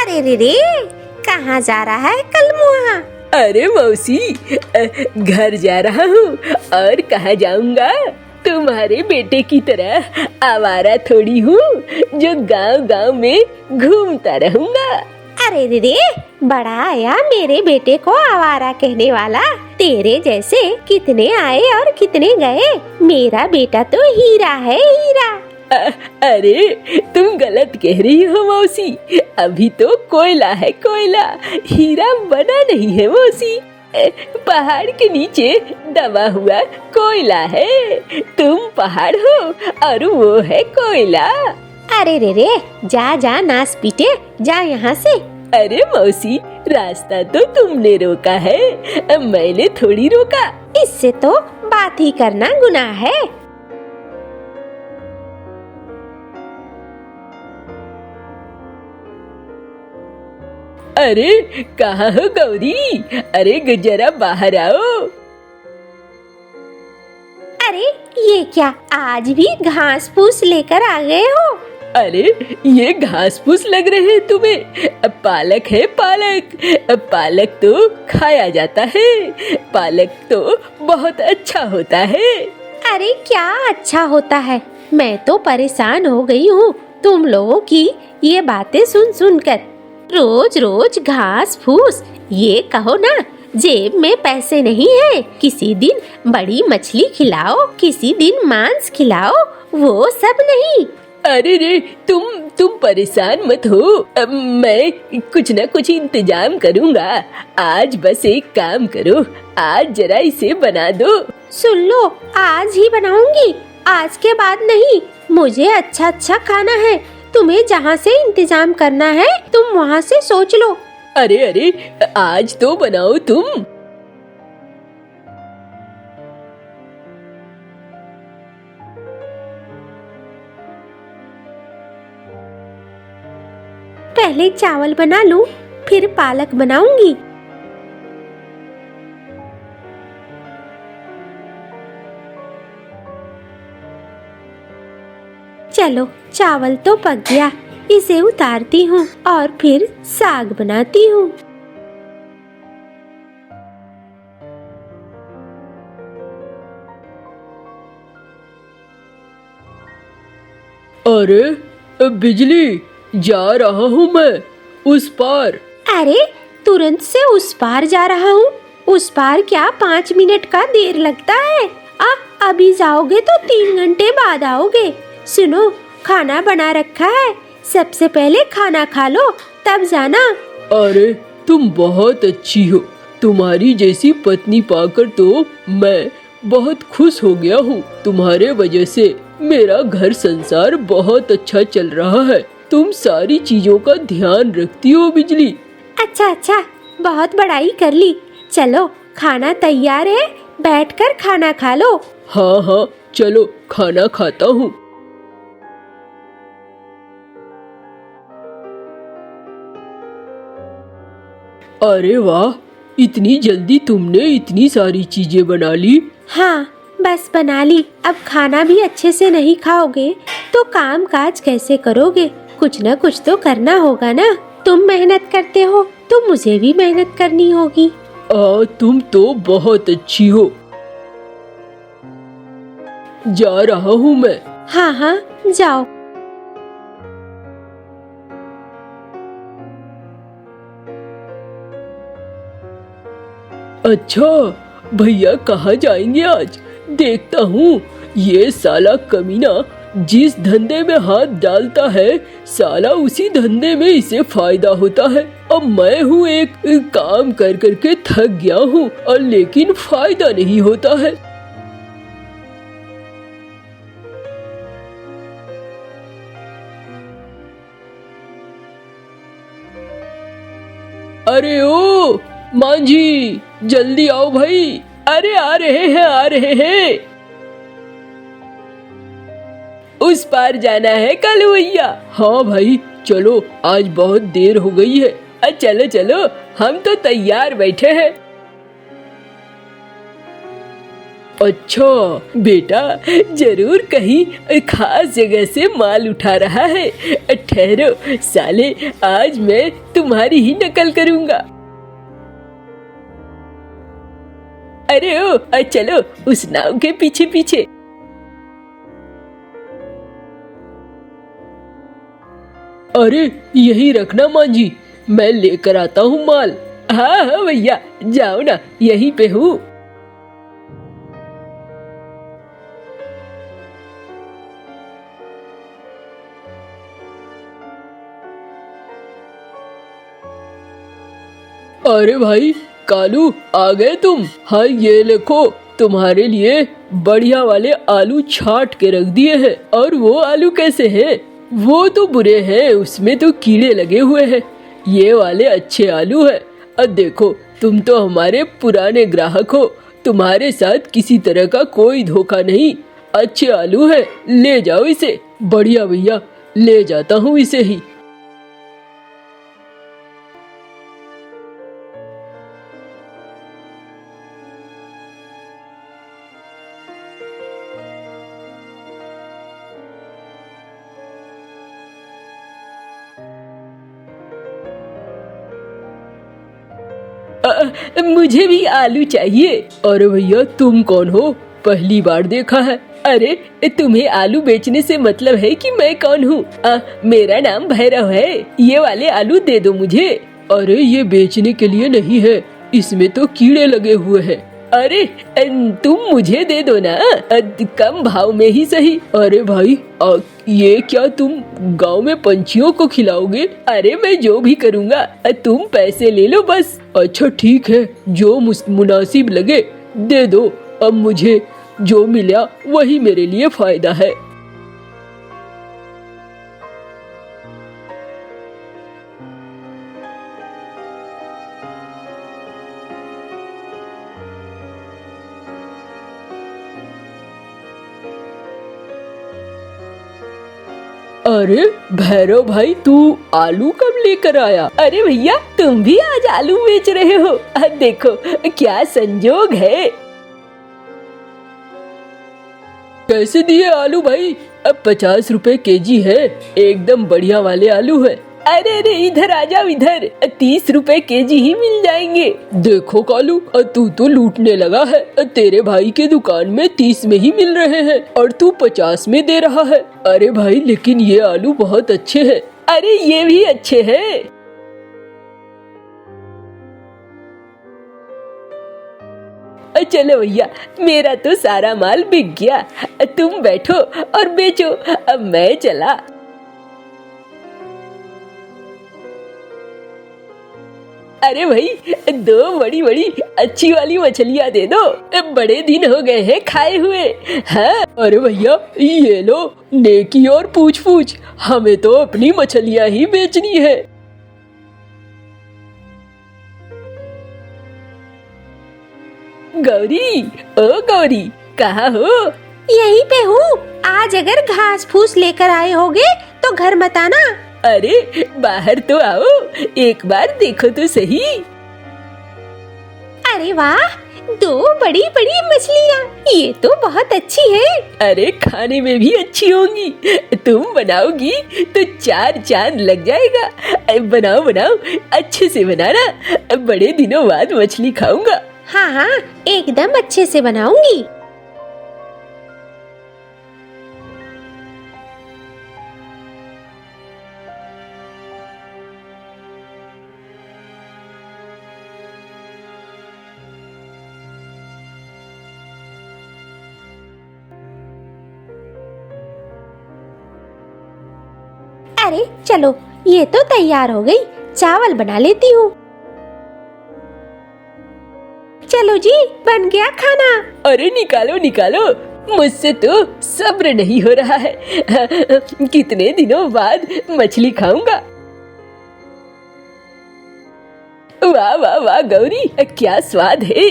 अरे रे रे, कहाँ जा रहा है कलमुआ? अरे मौसी, घर जा रहा हूँ। और कहाँ जाऊँगा? तुम्हारे बेटे की तरह आवारा थोड़ी हूँ जो गांव गांव में घूमता रहूँगा। अरे रे रे, बड़ा आया मेरे बेटे को आवारा कहने वाला। तेरे जैसे कितने आए और कितने गए। मेरा बेटा तो हीरा है, हीरा। अरे तुम गलत कह रही हो मौसी, अभी तो कोयला है, कोयला, हीरा बना नहीं है मौसी। पहाड़ के नीचे दबा हुआ कोयला है। तुम पहाड़ हो और वो है कोयला। अरे रे रे, जा जा नास पीटे, जा यहाँ से। अरे मौसी, रास्ता तो तुमने रोका है, मैंने थोड़ी रोका। इससे तो बात ही करना गुनाह है। अरे कहाँ हो गौरी? अरे जरा बाहर आओ। अरे ये क्या, आज भी घास फूस लेकर आ गए हो? अरे ये घास फूस लग रहे हैं तुम्हें? पालक है, पालक। पालक तो खाया जाता है, पालक तो बहुत अच्छा होता है। अरे क्या अच्छा होता है? मैं तो परेशान हो गई हूँ तुम लोगों की ये बातें सुन सुन कर। रोज रोज घास फूस, ये कहो ना जेब में पैसे नहीं है। किसी दिन बड़ी मछली खिलाओ, किसी दिन मांस खिलाओ, वो सब नहीं। अरे रे, तुम परेशान मत हो, मैं कुछ न कुछ इंतजाम करूँगा। आज बस एक काम करो, आज जरा इसे बना दो। सुन लो, आज ही बनाऊंगी, आज के बाद नहीं। मुझे अच्छा अच्छा खाना है। तुम्हें जहाँ से इंतजाम करना है तुम वहाँ से सोच लो। अरे अरे, आज तो बनाओ तुम। पहले चावल बना लूं, फिर पालक बनाऊंगी। चलो, चावल तो पक गया, इसे उतारती हूँ और फिर साग बनाती हूँ। अरे बिजली, जा रहा हूँ मैं उस पार। अरे तुरंत से उस पार जा रहा हूँ? उस पार क्या 5 मिनट का देर लगता है? अभी जाओगे तो 3 घंटे बाद आओगे। सुनो, खाना बना रखा है, सबसे पहले खाना खा लो तब जाना। अरे तुम बहुत अच्छी हो, तुम्हारी जैसी पत्नी पाकर तो मैं बहुत खुश हो गया हूँ। तुम्हारे वजह से मेरा घर संसार बहुत अच्छा चल रहा है। तुम सारी चीजों का ध्यान रखती हो बिजली। अच्छा अच्छा, बहुत बड़ाई कर ली। चलो, खाना तैयार है, बैठकर खाना खा लो। हाँ हाँ, चलो खाना खाता हूँ। अरे वाह, इतनी जल्दी तुमने इतनी सारी चीजें बना ली। हाँ, बस बना ली। अब खाना भी अच्छे से नहीं खाओगे तो काम काज कैसे करोगे? कुछ न कुछ तो करना होगा ना। तुम मेहनत करते हो तो मुझे भी मेहनत करनी होगी। तुम तो बहुत अच्छी हो। जा रहा हूँ मैं। हाँ हाँ, जाओ। अच्छा, भैया कहाँ जाएंगे आज? देखता हूँ, ये साला कमीना जिस धंधे में हाथ डालता है साला उसी धंधे में इसे फायदा होता है। अब मैं हूँ एक काम कर करके थक गया हूँ और लेकिन फायदा नहीं होता है। अरे ओ मांझी, जल्दी आओ भाई। अरे आ रहे हैं, आ रहे हैं। उस पार जाना है कलवैया। हाँ भाई चलो, आज बहुत देर हो गई है। चलो चलो, हम तो तैयार बैठे हैं। अच्छा बेटा, जरूर कहीं खास जगह से माल उठा रहा है। ठहरो साले, आज मैं तुम्हारी ही नकल करूंगा। अरे ओ चलो उस नाव के पीछे पीछे। अरे यही रखना मांझी, मैं लेकर आता हूँ माल। हाँ हाँ भैया, जाओ ना, यहीं पे हूँ। अरे भाई कालू, आ गए तुम? हाँ ये देखो, तुम्हारे लिए बढ़िया वाले आलू छाट के रख दिए हैं। और वो आलू कैसे हैं? वो तो बुरे हैं, उसमें तो कीड़े लगे हुए हैं। ये वाले अच्छे आलू हैं। अब देखो, तुम तो हमारे पुराने ग्राहक हो, तुम्हारे साथ किसी तरह का कोई धोखा नहीं। अच्छे आलू है, ले जाओ इसे। बढ़िया भैया, ले जाता हूँ इसे ही। मुझे भी आलू चाहिए। अरे भैया, तुम कौन हो? पहली बार देखा है। अरे तुम्हें आलू बेचने से मतलब है कि मैं कौन हूँ? मेरा नाम भैरव है। ये वाले आलू दे दो मुझे। अरे ये बेचने के लिए नहीं है, इसमें तो कीड़े लगे हुए हैं। अरे तुम मुझे दे दो ना, कम भाव में ही सही। अरे भाई, ये क्या तुम गांव में पंछियों को खिलाओगे? अरे मैं जो भी करूँगा, तुम पैसे ले लो बस। अच्छा ठीक है, जो मुनासिब लगे दे दो। अब मुझे जो मिला वही मेरे लिए फायदा है। अरे भैरव भाई, तू आलू कब लेकर आया? अरे भैया, तुम भी आज आलू बेच रहे हो? देखो क्या संजोग है। कैसे दिए आलू भाई? अब 50 रुपए केजी है, एकदम बढ़िया वाले आलू है। अरे अरे इधर आ जाओ, इधर 30 रुपए केजी ही मिल जाएंगे। देखो कालू, तू तो लूटने लगा है। तेरे भाई के दुकान में 30 में ही मिल रहे हैं और तू 50 में दे रहा है। अरे भाई, लेकिन ये आलू बहुत अच्छे हैं। अरे ये भी अच्छे हैं। चलो भैया, मेरा तो सारा माल बिक गया। तुम बैठो और बेचो, अब मैं चला। अरे भाई, 2 बड़ी बड़ी अच्छी वाली मछलियाँ दे दो, बड़े दिन हो गए हैं खाए हुए। हाँ? अरे भैया, ये लो, नेकी और पूछ पूछ, हमें तो अपनी मछलियाँ ही बेचनी है। गौरी, ओ गौरी, कहाँ हो? यहीं पे हूँ। आज अगर घास फूस लेकर आए होगे तो घर मत आना। अरे बाहर तो आओ, एक बार देखो तो सही। अरे वाह, 2 बड़ी बड़ी मछलियाँ, ये तो बहुत अच्छी है। अरे खाने में भी अच्छी होंगी, तुम बनाओगी तो 4 चांद लग जाएगा। बनाओ बनाओ, अच्छे से बनाना, बड़े दिनों बाद मछली खाऊंगा। हाँ हाँ, एकदम अच्छे से बनाऊंगी। अरे चलो, ये तो तैयार हो गई, चावल बना लेती हूँ। चलो जी, बन गया खाना। अरे निकालो निकालो, मुझसे तो सब्र नहीं हो रहा है। कितने दिनों बाद मछली खाऊंगा। वाह वाह वाह गौरी, क्या स्वाद है।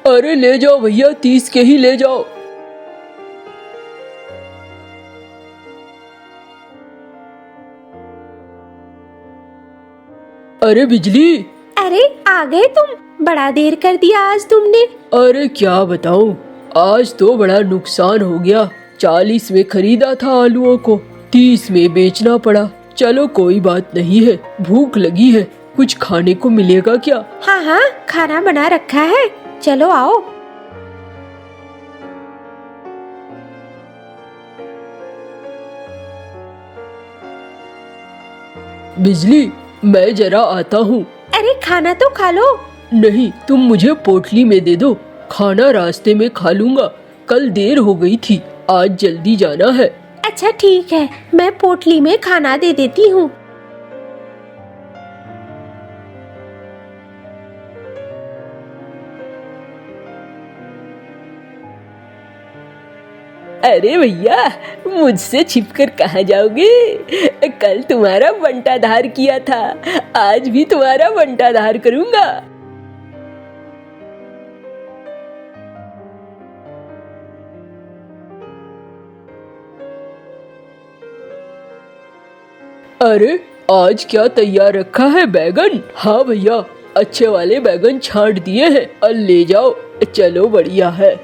अरे ले जाओ भैया, 30 के ही ले जाओ। अरे बिजली, अरे आ गए तुम, बड़ा देर कर दिया आज तुमने। अरे क्या बताऊं, आज तो बड़ा नुकसान हो गया। 40 में खरीदा था आलूओं को, 30 में बेचना पड़ा। चलो कोई बात नहीं है, भूख लगी है, कुछ खाने को मिलेगा क्या? हाँ हाँ, खाना बना रखा है, चलो आओ। बिजली, मैं जरा आता हूँ। अरे खाना तो खा लो। नहीं, तुम मुझे पोटली में दे दो, खाना रास्ते में खा लूंगा। कल देर हो गई थी, आज जल्दी जाना है। अच्छा ठीक है, मैं पोटली में खाना दे देती हूँ। अरे भैया, मुझसे छिपकर कहाँ जाओगे? कल तुम्हारा बंटाधार किया था, आज भी तुम्हारा बंटाधार करूंगा। अरे आज क्या तैयार रखा है? बैगन? हाँ भैया, अच्छे वाले बैगन छांट दिए हैं, और ले जाओ। चलो बढ़िया है।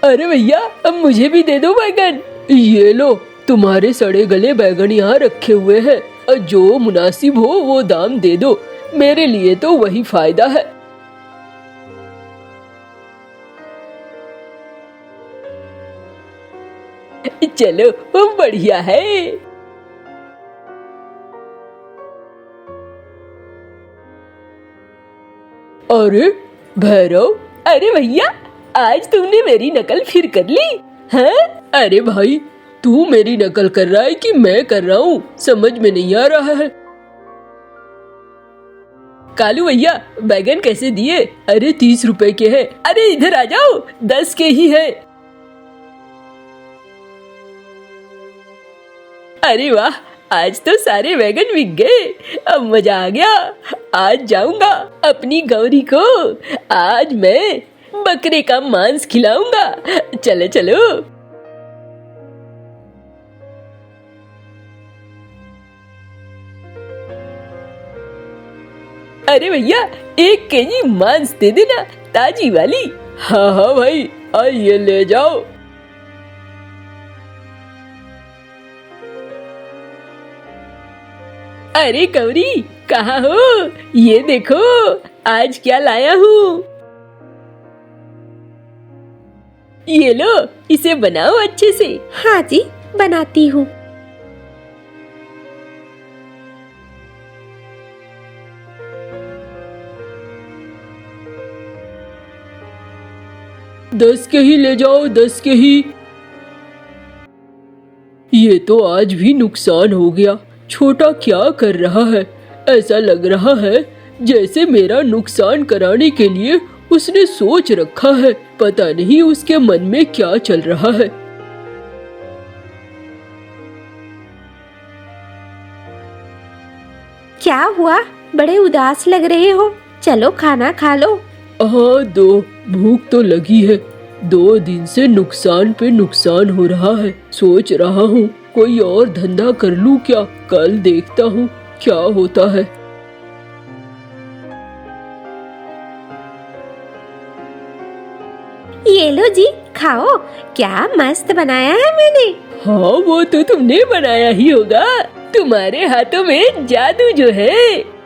अरे भैया, अब मुझे भी दे दो बैगन। ये लो, तुम्हारे सड़े गले बैगन यहाँ रखे हुए हैं, और जो मुनासिब हो वो दाम दे दो, मेरे लिए तो वही फायदा है। चलो वो बढ़िया है। अरे भैरव, अरे भैया, आज तुमने मेरी नकल फिर कर ली हैं? अरे भाई, तू मेरी नकल कर रहा है कि मैं कर रहा हूँ, समझ में नहीं आ रहा है। कालू भैया, बैगन कैसे दिए? अरे 30 रुपए के हैं। अरे इधर आ जाओ, 10 के ही है। अरे वाह, आज तो सारे बैगन बिक गए, अब मजा आ गया। आज जाऊंगा अपनी गौरी को, आज मैं बकरे का मांस खिलाऊंगा। चलो चलो। अरे भैया, 1 केजी मांस दे देना, ताजी वाली। हाँ हाँ भाई, आइए ले जाओ। अरे गौरी, कहाँ हो? ये देखो, आज क्या लाया हूँ। ये लो, इसे बनाओ अच्छे से। हाँ जी, बनाती हूँ। दस के ही ले जाओ, 10 के ही। ये तो आज भी नुकसान हो गया। छोटा क्या कर रहा है? ऐसा लग रहा है जैसे मेरा नुकसान कराने के लिए उसने सोच रखा है। पता नहीं उसके मन में क्या चल रहा है। क्या हुआ, बड़े उदास लग रहे हो? चलो खाना खा लो। हाँ, भूख तो लगी है। 2 दिन से नुकसान पे नुकसान हो रहा है। सोच रहा हूँ कोई और धंधा कर लूँ क्या? कल देखता हूँ क्या होता है। ये लो जी, खाओ, क्या मस्त बनाया है मैंने। हाँ, वो तो तुमने बनाया ही होगा, तुम्हारे हाथों में जादू जो है।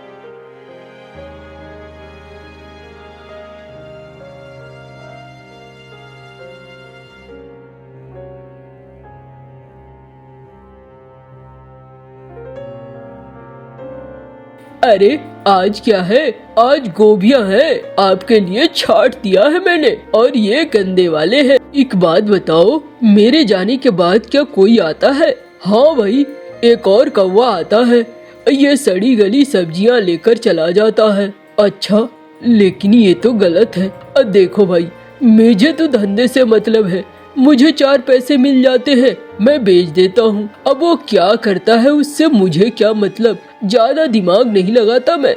अरे आज क्या है? आज गोभियां हैं, आपके लिए छाट दिया है मैंने, और ये गंदे वाले हैं। एक बात बताओ, मेरे जाने के बाद क्या कोई आता है? हाँ भाई, एक और कौवा आता है, ये सड़ी गली सब्जियां लेकर चला जाता है। अच्छा, लेकिन ये तो गलत है। अब देखो भाई, मुझे तो धंधे से मतलब है, मुझे 4 पैसे मिल जाते हैं, मैं बेच देता हूँ। अब वो क्या करता है उससे मुझे क्या मतलब, ज्यादा दिमाग नहीं लगाता मैं।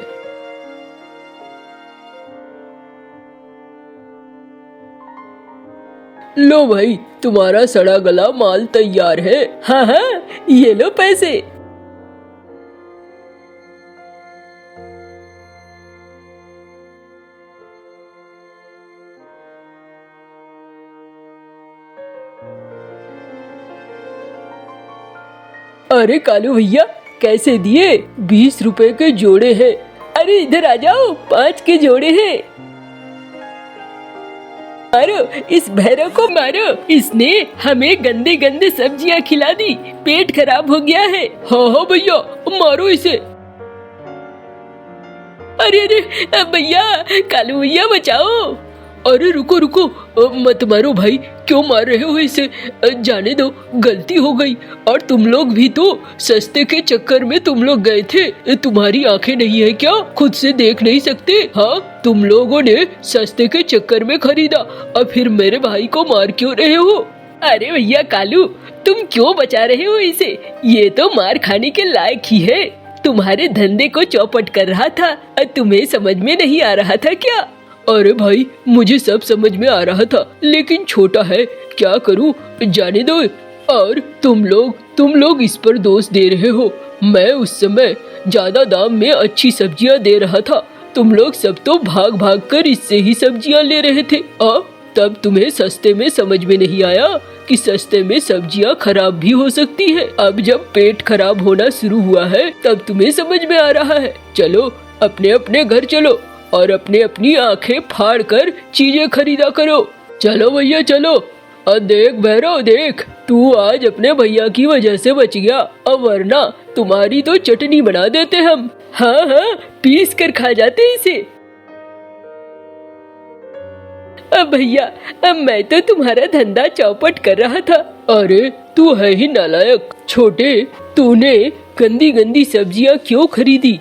लो भाई, तुम्हारा सड़ा गला माल तैयार है। हाँ हाँ, ये लो पैसे। अरे कालू भैया, कैसे दिए? 20 रुपए के जोड़े हैं। अरे इधर आ जाओ, 5 के जोड़े हैं। मारो, इस भैरव को मारो, इसने हमें गंदे गंदे सब्जियां खिला दी, पेट खराब हो गया है। हाँ हाँ भैया, मारो इसे। अरे अरे भैया, कालू भैया बचाओ। अरे रुको रुको, मत मारो भाई, क्यों मार रहे हो इसे? जाने दो, गलती हो गई। और तुम लोग भी तो सस्ते के चक्कर में तुम लोग गए थे। तुम्हारी आंखें नहीं है क्या? खुद से देख नहीं सकते? हाँ, तुम लोगों ने सस्ते के चक्कर में खरीदा और फिर मेरे भाई को मार क्यों रहे हो? अरे भैया कालू, तुम क्यों बचा रहे हो इसे? ये तो मार खाने के लायक ही है। तुम्हारे धंधे को चौपट कर रहा था, तुम्हें समझ में नहीं आ रहा था क्या? अरे भाई, मुझे सब समझ में आ रहा था, लेकिन छोटा है, क्या करूं? जाने दो। और तुम लोग इस पर दोष दे रहे हो। मैं उस समय ज्यादा दाम में अच्छी सब्जियां दे रहा था, तुम लोग सब तो भाग भाग कर इससे ही सब्जियां ले रहे थे। तब तुम्हें सस्ते में समझ में नहीं आया कि सस्ते में सब्जियां खराब भी हो सकती है। अब जब पेट खराब होना शुरू हुआ है, तब तुम्हें समझ में आ रहा है। चलो अपने अपने घर चलो और अपने अपनी आंखें फाड़ कर चीजें खरीदा करो। चलो भैया चलो। देख भैरव देख, तू आज अपने भैया की वजह से बच गया, अब वरना तुम्हारी तो चटनी बना देते हम। हाँ हाँ, पीस कर खा जाते इसे। अब भैया, अब मैं तो तुम्हारा धंधा चौपट कर रहा था। अरे तू है ही नालायक। छोटे, तूने गंदी गंदी सब्जियां क्यों खरीदी?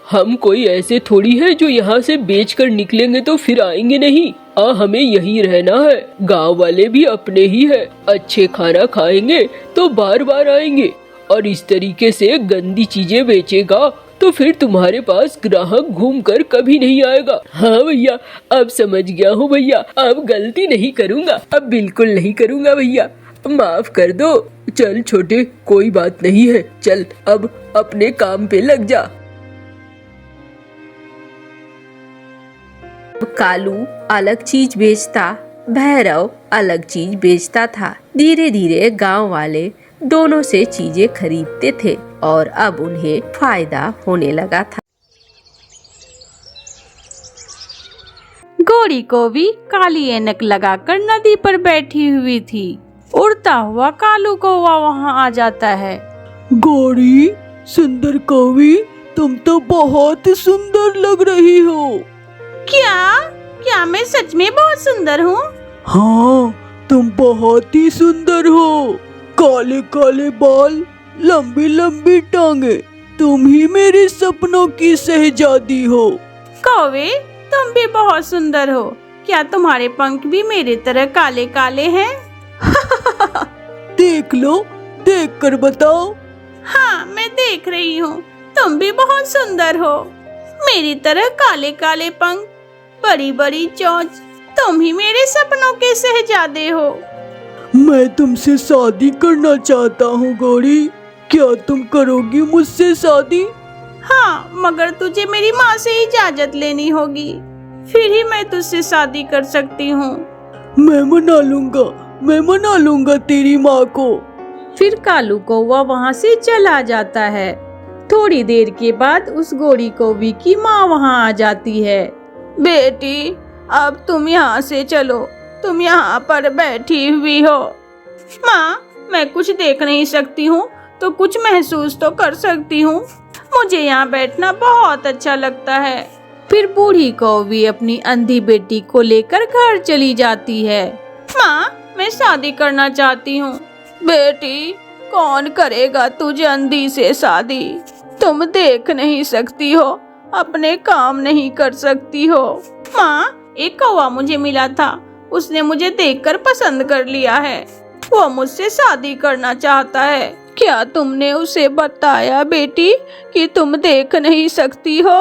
हम कोई ऐसे थोड़ी है जो यहाँ से बेचकर निकलेंगे तो फिर आएंगे नहीं। हमें यहीं रहना है। गांव वाले भी अपने ही है, अच्छे खाना खाएंगे तो बार बार आएंगे। और इस तरीके से गंदी चीजें बेचेगा तो फिर तुम्हारे पास ग्राहक घूमकर कभी नहीं आएगा। हाँ भैया, अब समझ गया हूँ भैया, अब गलती नहीं करूँगा, अब बिल्कुल नहीं करूँगा भैया, माफ कर दो। चल छोटे, कोई बात नहीं है, चल अब अपने काम पे लग जा। कालू अलग चीज बेचता, भैरव अलग चीज बेचता था। धीरे धीरे गांव वाले दोनों से चीजें खरीदते थे और अब उन्हें फायदा होने लगा था। गौरी को भी काली ऐनक लगाकर नदी पर बैठी हुई थी। उड़ता हुआ कालू कौवा वहाँ आ जाता है। गौरी, सुंदर कौवी, तुम तो बहुत सुंदर लग रही हो। क्या मैं सच में बहुत सुंदर हूँ? हाँ, तुम बहुत ही सुंदर हो। काले काले बाल, लंबी लंबी टांगे, तुम ही मेरे सपनों की शहजादी हो। कौवे, तुम भी बहुत सुंदर हो। क्या तुम्हारे पंख भी मेरे तरह काले काले हैं? देख लो, देख कर बताओ। हाँ, मैं देख रही हूँ, तुम भी बहुत सुंदर हो। मेरी तरह काले काले पंख, बड़ी बड़ी चोंच, तुम ही मेरे सपनों के शहजादे हो। मैं तुमसे शादी करना चाहता हूँ गौरी, क्या तुम करोगी मुझसे शादी? हाँ, मगर तुझे मेरी माँ से इजाजत लेनी होगी, फिर ही मैं तुझसे शादी कर सकती हूँ। मैं मना लूंगा तेरी माँ को। फिर कालू कौवा वहाँ से चला जाता है। थोड़ी देर के बाद उस गौरी कौवी की माँ वहाँ आ जाती है। बेटी, अब तुम यहाँ से चलो, तुम यहाँ पर बैठी हुई हो। माँ, मैं कुछ देख नहीं सकती हूँ तो कुछ महसूस तो कर सकती हूँ। मुझे यहाँ बैठना बहुत अच्छा लगता है। फिर बूढ़ी कौवी अपनी अंधी बेटी को लेकर घर चली जाती है। माँ, मैं शादी करना चाहती हूँ। बेटी, कौन करेगा तुझे अंधी से शादी? तुम देख नहीं सकती हो, अपने काम नहीं कर सकती हो। माँ, एक कौवा मुझे मिला था, उसने मुझे देखकर पसंद कर लिया है। वो मुझसे शादी करना चाहता है। क्या तुमने उसे बताया बेटी कि तुम देख नहीं सकती हो?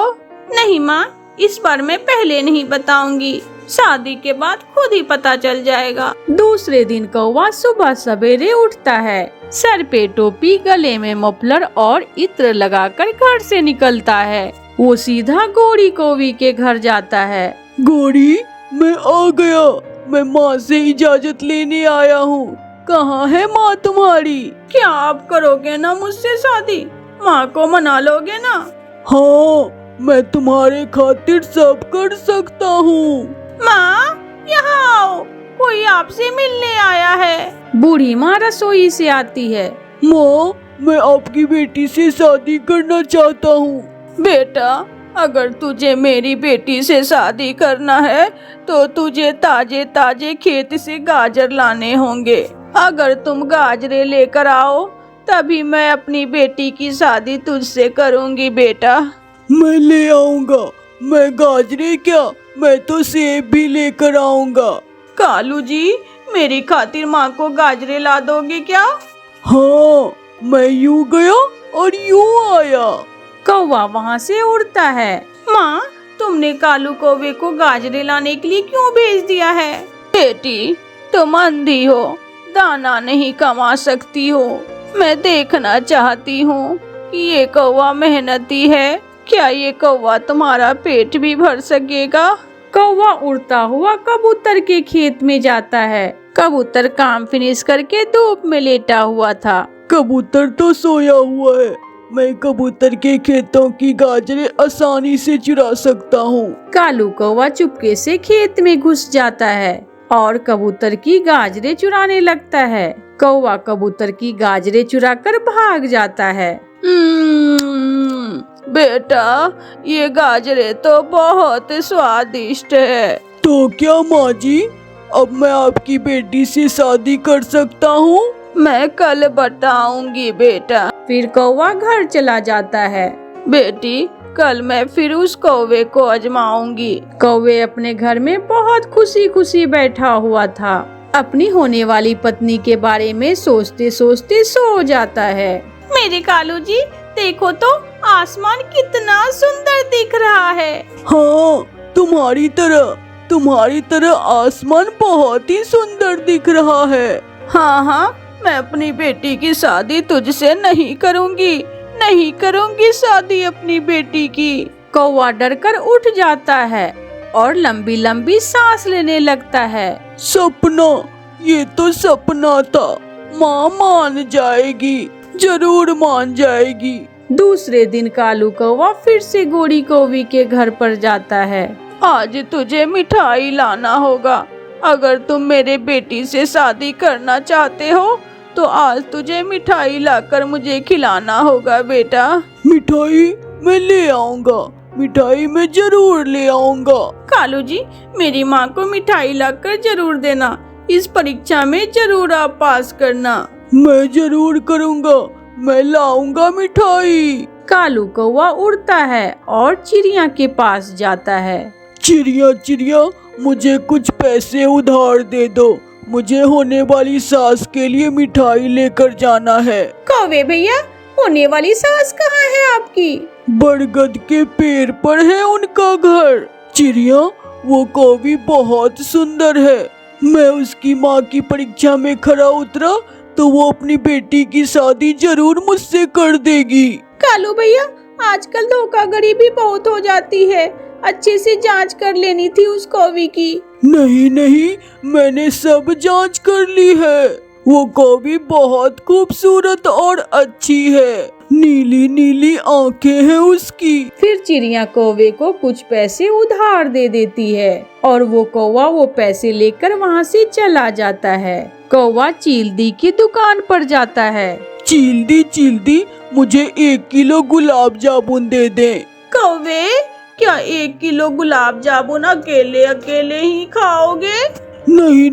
नहीं माँ, इस बार मैं पहले नहीं बताऊंगी। शादी के बाद खुद ही पता चल जाएगा। दूसरे दिन कौवा सुबह सवेरे उठता है, सर पे टोपी, गले में मफलर और इत्र लगाकर घर से निकलता है। वो सीधा गोरी कौवी के घर जाता है। गोरी, मैं आ गया। मैं माँ से इजाजत लेने आया हूँ। कहाँ है माँ तुम्हारी? क्या आप करोगे ना मुझसे शादी? माँ को मना लोगे ना? हाँ, मैं तुम्हारे खातिर सब कर सकता हूँ। माँ, यहाँ आओ, कोई आपसे मिलने आया है। बूढ़ी माँ रसोई से आती है। माँ, मैं आपकी बेटी से शादी करना चाहता हूँ। बेटा, अगर तुझे मेरी बेटी से शादी करना है तो तुझे ताजे ताजे खेत से गाजर लाने होंगे। अगर तुम गाजरे लेकर आओ तभी मैं अपनी बेटी की शादी तुझसे करूँगी बेटा। मैं ले आऊँगा। मैं गाजरे क्या, मैं तो सेब भी लेकर आऊँगा। कालू जी, मेरी खातिर माँ को गाजरे ला दोगे क्या? हाँ, मैं यूँ गया और यूँ आया। कौवा वहाँ से उड़ता है। माँ, तुमने कालू कौवे को गाजरे लाने के लिए क्यों भेज दिया है? बेटी, तुम अंधी हो, दाना नहीं कमा सकती हो। मैं देखना चाहती हूँ कि ये कौवा मेहनती है। क्या ये कौवा तुम्हारा पेट भी भर सकेगा? कौवा उड़ता हुआ कबूतर के खेत में जाता है। कबूतर काम फिनिश करके धूप में लेटा हुआ था। कबूतर तो सोया हुआ है। मैं कबूतर के खेतों की गाजरें आसानी से चुरा सकता हूँ। कालू कौवा चुपके से खेत में घुस जाता है और कबूतर की गाजरें चुराने लगता है। कौवा कबूतर की गाजरें चुराकर भाग जाता है। बेटा, ये गाजरें तो बहुत स्वादिष्ट है। तो क्या माँ जी, अब मैं आपकी बेटी से शादी कर सकता हूँ? मैं कल बताऊंगी बेटा। फिर कौवा घर चला जाता है। बेटी, कल मैं फिर उस कौवे को आजमाऊंगी। कौवे अपने घर में बहुत खुशी खुशी बैठा हुआ था। अपनी होने वाली पत्नी के बारे में सोचते सोचते सो जाता है। मेरे कालू जी, देखो तो आसमान कितना सुंदर दिख रहा है। हाँ, तुम्हारी तरह आसमान बहुत ही सुंदर दिख रहा है। हाँ, मैं अपनी बेटी की शादी तुझसे नहीं करूँगी शादी अपनी बेटी की। कौवा डरकर उठ जाता है और लंबी लंबी सांस लेने लगता है। सपना, ये तो सपना था। माँ मान जाएगी, जरूर मान जाएगी। दूसरे दिन कालू कौवा फिर से गोरी कौवी के घर पर जाता है। आज तुझे मिठाई लाना होगा। अगर तुम मेरे बेटी से शादी करना चाहते हो तो आज तुझे मिठाई लाकर मुझे खिलाना होगा बेटा। मिठाई मैं ले आऊँगा। मिठाई मैं जरूर ले आऊँगा। कालू जी, मेरी माँ को मिठाई लाकर जरूर देना। इस परीक्षा में जरूर आप पास करना। मैं जरूर करूँगा। मैं लाऊंगा मिठाई। कालू कौवा उड़ता है और चिड़िया के पास जाता है। चिड़िया, मुझे कुछ पैसे उधार दे दो। मुझे होने वाली सास के लिए मिठाई लेकर जाना है। कौवे भैया, होने वाली सास कहाँ है आपकी? बरगद के पेड़ पर है उनका घर। चिड़िया, वो कौवी बहुत सुंदर है। मैं उसकी माँ की परीक्षा में खरा उतरा तो वो अपनी बेटी की शादी जरूर मुझसे कर देगी। कालू भैया, आजकल धोखाधड़ी भी बहुत हो जाती है। अच्छे से जांच कर लेनी थी उस कौवी की। नहीं, मैंने सब जांच कर ली है। वो कौवी बहुत खूबसूरत और अच्छी है। नीली नीली आंखें हैं उसकी। फिर चिड़िया कौवे को कुछ पैसे उधार दे देती है और वो कौवा वो पैसे लेकर वहाँ से चला जाता है। कौवा चील्दी की दुकान पर जाता है। चील्दी, मुझे 1 किलो गुलाब जामुन दे दे। कौवे, क्या 1 किलो गुलाब जामुन अकेले ही खाओगे? नहीं,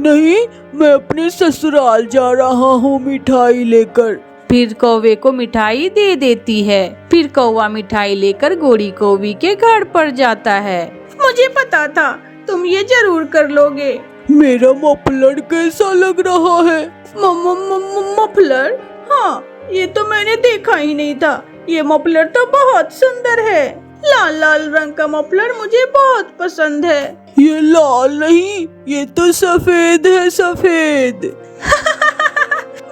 मैं अपने ससुराल जा रहा हूँ मिठाई लेकर। फिर कौवे को मिठाई दे देती है। फिर कौवा मिठाई लेकर गोरी कौवी के घर पर जाता है। मुझे पता था तुम ये जरूर कर लोगे। मेरा मफलर कैसा लग रहा है? मफलर? हाँ, ये तो मैंने देखा ही नहीं था। ये मफलर तो बहुत सुंदर है। लाल लाल रंग का मफलर मुझे बहुत पसंद है। ये लाल नहीं, ये तो सफेद है, सफेद।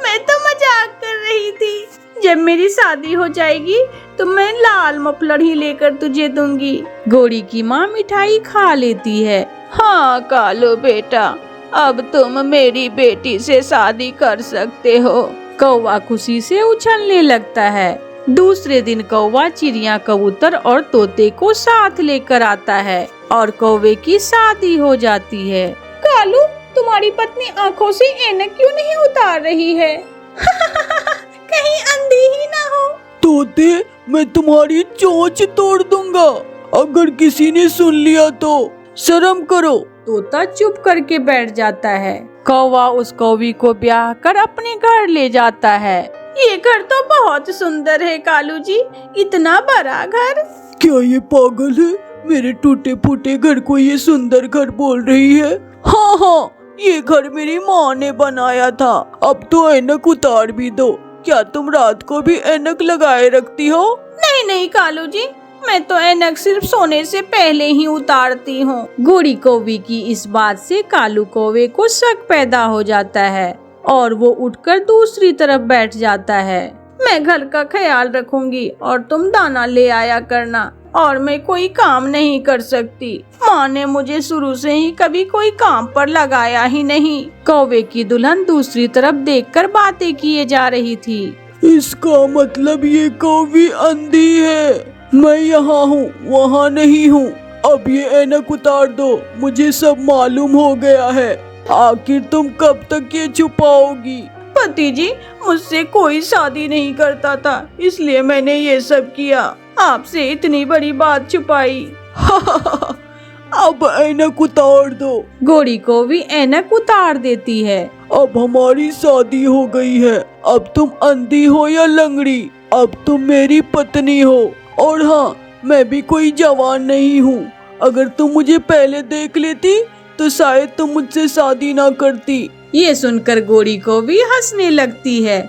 मैं तो मजाक कर रही थी। जब मेरी शादी हो जाएगी तो मैं लाल मफलर ही लेकर तुझे दूंगी। घोड़ी की माँ मिठाई खा लेती है। हाँ कालू बेटा, अब तुम मेरी बेटी से शादी कर सकते हो। कौवा खुशी से उछलने लगता है। दूसरे दिन कौवा चिड़िया, कबूतर और तोते को साथ लेकर आता है और कौवे की शादी हो जाती है। कालू, तुम्हारी पत्नी आंखों से ऐनक क्यों नहीं उतार रही है? कहीं अंधी ही ना हो। तोते, मैं तुम्हारी चोंच तोड़ दूंगा अगर किसी ने सुन लिया तो। शर्म करो। तोता चुप करके बैठ जाता है। कौवा उस कौवी को ब्याह कर अपने घर ले जाता है। ये घर तो बहुत सुंदर है कालू जी, इतना बड़ा घर। क्या ये पागल है? मेरे टूटे फूटे घर को ये सुंदर घर बोल रही है? हाँ हाँ, ये घर मेरी माँ ने बनाया था। अब तो ऐनक उतार भी दो। क्या तुम रात को भी ऐनक लगाए रखती हो? नहीं नहीं कालू जी, मैं तो ऐनक सिर्फ सोने से पहले ही उतारती हूँ। घोड़ी कौवी की इस बात से कालू कौवे को शक पैदा हो जाता है और वो उठकर दूसरी तरफ बैठ जाता है। मैं घर का ख्याल रखूंगी और तुम दाना ले आया करना, और मैं कोई काम नहीं कर सकती। माँ ने मुझे शुरू से ही कभी कोई काम पर लगाया ही नहीं। कौवे की दुल्हन दूसरी तरफ देखकर बातें किए जा रही थी। इसका मतलब ये कौवी अंधी है। मैं यहाँ हूँ, वहाँ नहीं हूँ। अब ये ऐनक उतार दो, मुझे सब मालूम हो गया है। आखिर तुम कब तक ये छुपाओगी? पति जी, मुझसे कोई शादी नहीं करता था, इसलिए मैंने ये सब किया। आपसे इतनी बड़ी बात छुपाई। अब ऐनक उतार दो। घोड़ी को भी ऐनक उतार देती है। अब हमारी शादी हो गई है। अब तुम अंधी हो या लंगड़ी, अब तुम मेरी पत्नी हो। और हाँ, मैं भी कोई जवान नहीं हूँ। अगर तुम मुझे पहले देख लेती तो शायद तुम मुझसे शादी ना करती। ये सुनकर घोड़ी को भी हंसने लगती है।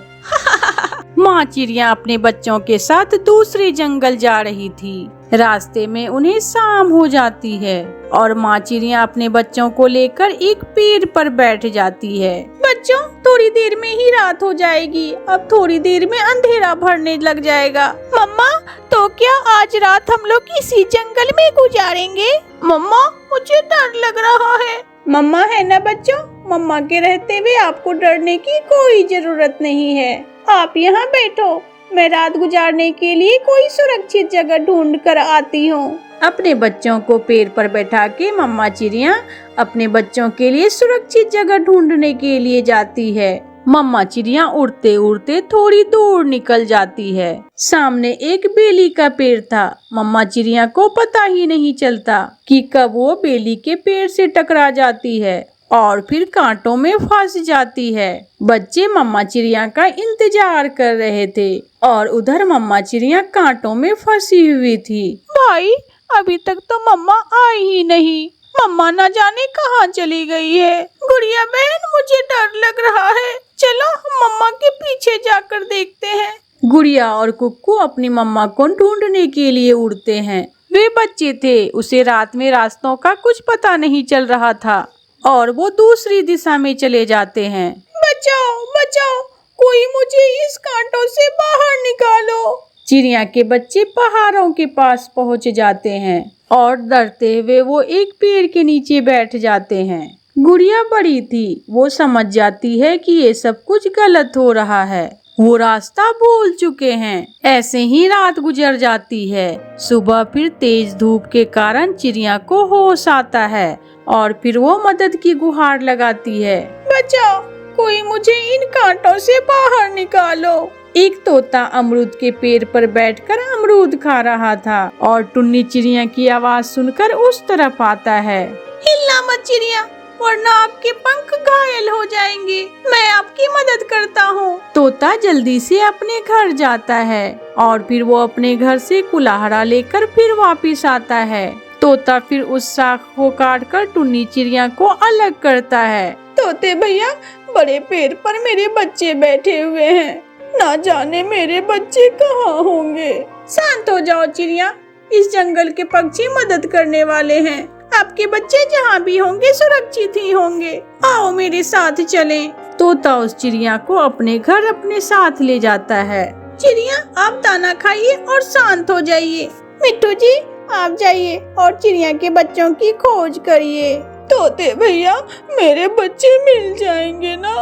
माँ चिड़िया अपने बच्चों के साथ दूसरे जंगल जा रही थी। रास्ते में उन्हें शाम हो जाती है और माँ चिड़िया अपने बच्चों को लेकर एक पेड़ पर बैठ जाती है। बच्चों, थोड़ी देर में ही रात हो जाएगी। अब थोड़ी देर में अंधेरा भरने लग जाएगा। मम्मा, तो क्या आज रात हम लोग इसी जंगल में गुजारेंगे? मम्मा, मुझे डर लग रहा है। मम्मा है ना बच्चों, मम्मा के रहते हुए आपको डरने की कोई जरूरत नहीं है। आप यहाँ बैठो, मैं रात गुजारने के लिए कोई सुरक्षित जगह ढूंढ कर आती हूँ। अपने बच्चों को पेड़ पर बैठा के मम्मा चिड़िया अपने बच्चों के लिए सुरक्षित जगह ढूंढने के लिए जाती है। मम्मा चिड़िया उड़ते उड़ते थोड़ी दूर निकल जाती है। सामने एक बेली का पेड़ था। मम्मा चिड़िया को पता ही नहीं चलता कि कब वो बेली के पेड़ से टकरा जाती है और फिर कांटों में फंस जाती है। बच्चे मम्मा चिड़िया का इंतजार कर रहे थे और उधर मम्मा चिड़िया कांटों में फंसी हुई थी। भाई, अभी तक तो मम्मा आई ही नहीं। मम्मा न जाने कहाँ चली गई है। गुड़िया बहन, मुझे डर लग रहा है। चलो मम्मा के पीछे जाकर देखते हैं। गुड़िया और कुक्कू अपनी मम्मा को ढूंढने के लिए उड़ते हैं। वे बच्चे थे, उसे रात में रास्तों का कुछ पता नहीं चल रहा था और वो दूसरी दिशा में चले जाते हैं। बचाओ बचाओ, कोई मुझे इस कांटों से बाहर निकालो। चिड़िया के बच्चे पहाड़ों के पास पहुंच जाते हैं और डरते हुए वो एक पेड़ के नीचे बैठ जाते हैं। गुड़िया बड़ी थी, वो समझ जाती है कि ये सब कुछ गलत हो रहा है। वो रास्ता भूल चुके हैं। ऐसे ही रात गुजर जाती है। सुबह फिर तेज धूप के कारण चिड़िया को होश आता है और फिर वो मदद की गुहार लगाती है। बचाओ, कोई मुझे इन कांटों से बाहर निकालो। एक तोता अमरूद के पेड़ पर बैठकर अमरूद खा रहा था और टुन्नी चिड़िया की आवाज सुनकर उस तरफ आता है। हिलना मत चिड़िया, वरना आपके पंख घायल हो जाएंगे। मैं आपकी मदद करता हूँ। तोता जल्दी से अपने घर जाता है और फिर वो अपने घर से कुल्हाड़ा लेकर फिर वापिस आता है। तोता फिर उस शाख को काटकर टुन्नी चिड़िया को अलग करता है। तोते भैया, बड़े पेड़ पर मेरे बच्चे बैठे हुए हैं, ना जाने मेरे बच्चे कहाँ होंगे। शांत हो जाओ चिड़िया, इस जंगल के पक्षी मदद करने वाले हैं। आपके बच्चे जहाँ भी होंगे सुरक्षित ही होंगे। आओ मेरे साथ चलें। तोता उस चिड़िया को अपने घर अपने साथ ले जाता है। चिड़िया आप दाना खाइए और शांत हो जाइए। मिट्टू जी आप जाइए और चिड़िया के बच्चों की खोज करिए। तोते भैया मेरे बच्चे मिल जाएंगे ना?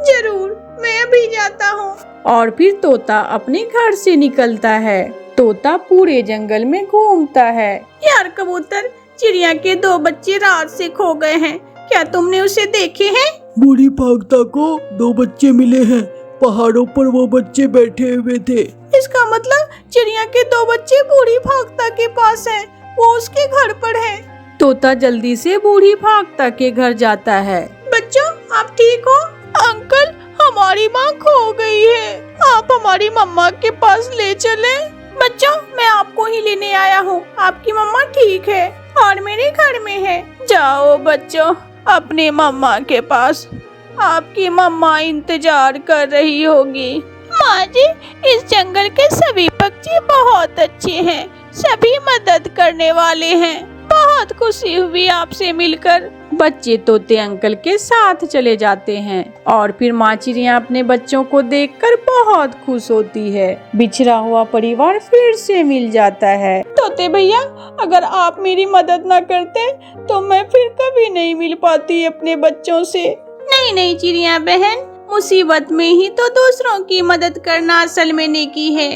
जरूर, मैं अभी जाता हूँ। और फिर तोता अपने घर से निकलता है। तोता पूरे जंगल में घूमता है। यार कबूतर, चिड़िया के 2 बच्चे रात से खो गए हैं, क्या तुमने उसे देखे हैं? बूढ़ी भागता को 2 बच्चे मिले हैं। पहाड़ों पर वो बच्चे बैठे हुए थे। इसका मतलब चिड़िया के 2 बच्चे बूढ़ी भागता के पास हैं, वो उसके घर पर है। तोता जल्दी से बूढ़ी भागता के घर जाता है। बच्चों आप ठीक हो? अंकल हमारी माँ खो गई है, आप हमारी मम्मा के पास ले चले। बच्चों मैं आपको ही लेने आया हूँ, आपकी मम्मा ठीक है और मेरे घर में है। जाओ बच्चों अपने मम्मा के पास, आपकी मम्मा इंतजार कर रही होगी। माँ जी इस जंगल के सभी पक्षी बहुत अच्छे हैं, सभी मदद करने वाले हैं, बहुत खुशी हुई आपसे मिलकर। बच्चे तोते अंकल के साथ चले जाते हैं और फिर माँ चिड़िया अपने बच्चों को देखकर बहुत खुश होती है। बिछड़ा हुआ परिवार फिर से मिल जाता है। तोते भैया अगर आप मेरी मदद न करते तो मैं फिर कभी नहीं मिल पाती अपने बच्चों से। नहीं नहीं चिड़िया बहन, मुसीबत में ही तो दूसरों की मदद करना असल में नेकी है।